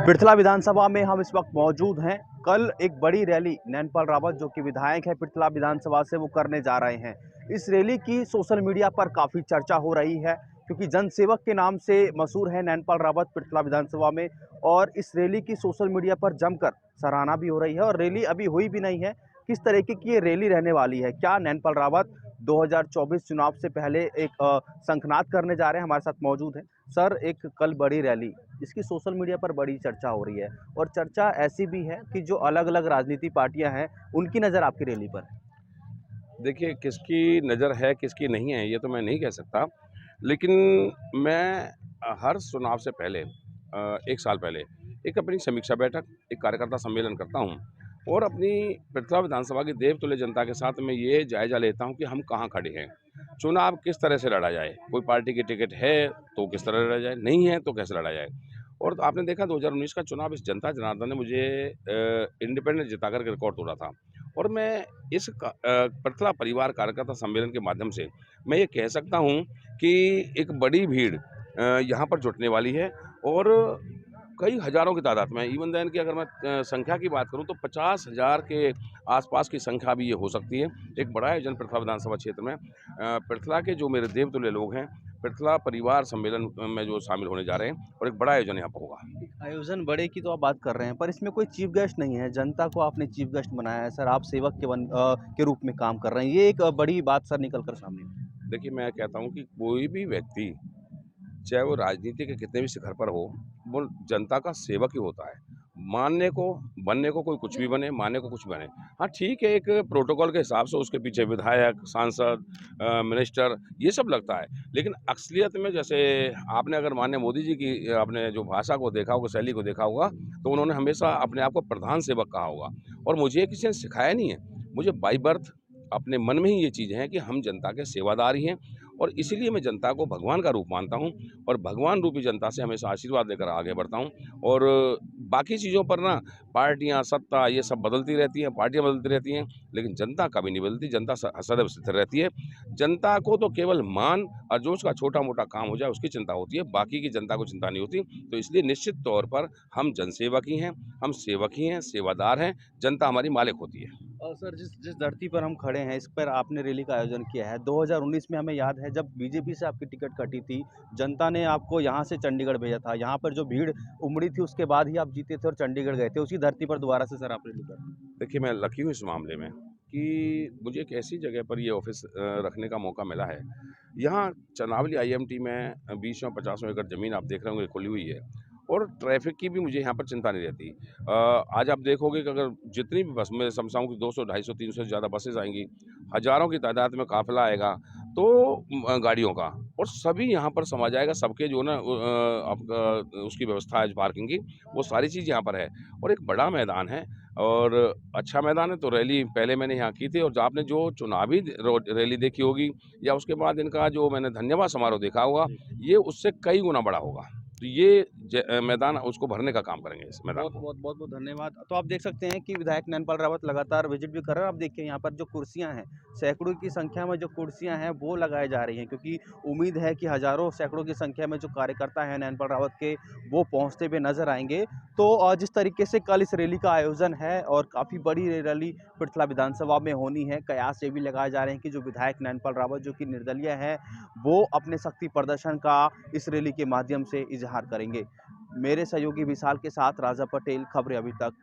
पृथला विधानसभा में हम इस वक्त मौजूद हैं। कल एक बड़ी रैली नैनपाल रावत जो कि विधायक है पृथला विधानसभा से वो करने जा रहे हैं। इस रैली की सोशल मीडिया पर काफ़ी चर्चा हो रही है क्योंकि जनसेवक के नाम से मशहूर है नैनपाल रावत पृथला विधानसभा में। और इस रैली की सोशल मीडिया पर जमकर सराहना भी हो रही है और रैली अभी हुई भी नहीं है। किस तरीके की ये रैली रहने वाली है, क्या नैनपाल रावत 2024 चुनाव से पहले एक शंखनाद करने जा रहे हैं, हमारे साथ मौजूद हैं। सर, एक कल बड़ी रैली, इसकी सोशल मीडिया पर बड़ी चर्चा हो रही है और चर्चा ऐसी भी है कि जो अलग-अलग राजनीतिक पार्टियां हैं, उनकी नज़र आपकी रैली पर है। देखिए, किसकी नज़र है, किसकी नहीं है, ये तो मैं नहीं कह सकता। लेकिन मैं हर चुनाव से पहले 1 साल पहले एक अपनी समीक्षा बैठक, एक कार्यकर्ता सम्मेलन करता हूँ और अपनी पृथला विधानसभा की देवतुल्य जनता के साथ मैं ये जायज़ा लेता हूँ कि हम कहाँ खड़े हैं। चुनाव किस तरह से लड़ा जाए, कोई पार्टी की टिकट है, तो किस तरह लड़ा जाए, नहीं है, तो कैसे लड़ा जाए। और तो आपने देखा 2019 का चुनाव इस जनता जनार्दन ने मुझे इंडिपेंडेंट जिता कर के रिकॉर्ड तोड़ा था। और मैं इस पृथला परिवार कार्यकर्ता सम्मेलन के माध्यम से मैं ये कह सकता हूँ कि एक बड़ी भीड़ यहाँ पर जुटने वाली है और कई हज़ारों की तादाद में, इवन देन की अगर मैं संख्या की बात करूँ तो 50,000 के आसपास की संख्या भी ये हो सकती है। एक बड़ा आयोजन पृथला विधानसभा क्षेत्र में पृथला के जो मेरे देवतुल्य लोग हैं, पृथला परिवार सम्मेलन में जो शामिल होने जा रहे हैं और एक बड़ा आयोजन यहाँ पर होगा। आयोजन बड़े की तो आप बात कर रहे हैं, पर इसमें कोई चीफ गेस्ट नहीं है, जनता को आपने चीफ गेस्ट बनाया है। सर, आप सेवक के रूप में काम कर रहे हैं, ये एक बड़ी बात सर निकल कर सामने आई। देखिए, मैं कहता हूँ कि कोई भी व्यक्ति चाहे वो राजनीति के कितने भी शिखर पर हो, वो जनता का सेवक ही होता है। मानने को, बनने को कोई कुछ भी बने, मानने को कुछ भी बने। हाँ, ठीक है, एक प्रोटोकॉल के हिसाब से उसके पीछे विधायक, सांसद मिनिस्टर ये सब लगता है। लेकिन असलियत में जैसे आपने अगर माननीय मोदी जी की आपने जो भाषा को देखा होगा, शैली को देखा होगा, तो उन्होंने हमेशा अपने आप को प्रधान सेवक कहा होगा। और मुझे किसी ने सिखाया नहीं है, मुझे बाय बर्थ अपने मन में ही ये चीज़ है कि हम जनता के सेवादार ही हैं और इसीलिए मैं जनता को भगवान का रूप मानता हूँ और भगवान रूपी जनता से हमेशा आशीर्वाद लेकर आगे बढ़ता हूँ। और बाकी चीज़ों पर ना पार्टियाँ, सत्ता ये सब बदलती रहती हैं, पार्टियाँ बदलती रहती हैं, लेकिन जनता कभी नहीं बदलती, जनता सदैव स्थिर रहती है। जनता को तो केवल मान और जो उसका छोटा-मोटा काम हो जाए उसकी चिंता होती है, बाकी की जनता को चिंता नहीं होती। तो इसलिए निश्चित तौर पर हम जनसेवक ही हैं, हम सेवक ही हैं, सेवादार हैं, जनता हमारी मालिक होती है। सर, जिस जिस धरती पर हम खड़े हैं, इस पर आपने रैली का आयोजन किया है। 2019 में हमें याद है जब बीजेपी से आपकी टिकट कटी थी, जनता ने आपको यहाँ से चंडीगढ़ भेजा था। यहाँ पर जो भीड़ उमड़ी थी उसके बाद ही आप जीते थे और चंडीगढ़ गए थे। उसी धरती पर दोबारा से सर आप रैली कर। देखिए, मैं लकी हूँ इस मामले में कि मुझे एक ऐसी जगह पर ये ऑफ़िस रखने का मौका मिला है। यहाँ चनावली आईएमटी में 20 50 एकड़ ज़मीन आप देख रहे होंगे खुली हुई है और ट्रैफ़िक की भी मुझे यहाँ पर चिंता नहीं रहती। आज आप देखोगे कि अगर जितनी भी बस मैं समझता हूँ कि 200, 250, 300 से ज़्यादा बसेज़ आएँगी, हज़ारों की तादाद में काफ़िला आएगा, तो गाड़ियों का और सभी यहाँ पर समा जाएगा। सबके जो ना आपका उसकी व्यवस्था है पार्किंग की, वो सारी चीज़ यहाँ पर है और एक बड़ा मैदान है और अच्छा मैदान है। तो रैली पहले मैंने यहाँ की थी और जो आपने जो चुनावी रैली देखी होगी या उसके बाद इनका जो मैंने धन्यवाद समारोह देखा होगा, ये उससे कई गुना बड़ा होगा। तो ये मैदान उसको भरने का काम करेंगे इस मैदान को। बहुत धन्यवाद। तो आप देख सकते हैं कि विधायक नैनपाल रावत लगातार विजिट भी कर रहे हैं। आप देखिए यहाँ पर जो कुर्सियाँ हैं, सैकड़ों की संख्या में जो कुर्सियाँ हैं वो लगाई जा रही हैं क्योंकि उम्मीद है कि हज़ारों सैकड़ों की संख्या में जो कार्यकर्ता हैं नैनपाल रावत के, वो पहुँचते हुए नज़र आएँगे। तो जिस तरीके से कल इस रैली का आयोजन है और काफ़ी बड़ी रैली पृथला विधानसभा में होनी है, कयास ये भी लगाए जा रहे हैं कि जो विधायक नैनपाल रावत जो कि निर्दलीय हैं, वो अपने शक्ति प्रदर्शन का इस रैली के माध्यम से इज़हार करेंगे। मेरे सहयोगी विशाल के साथ राजा पटेल, खबरें अभी तक।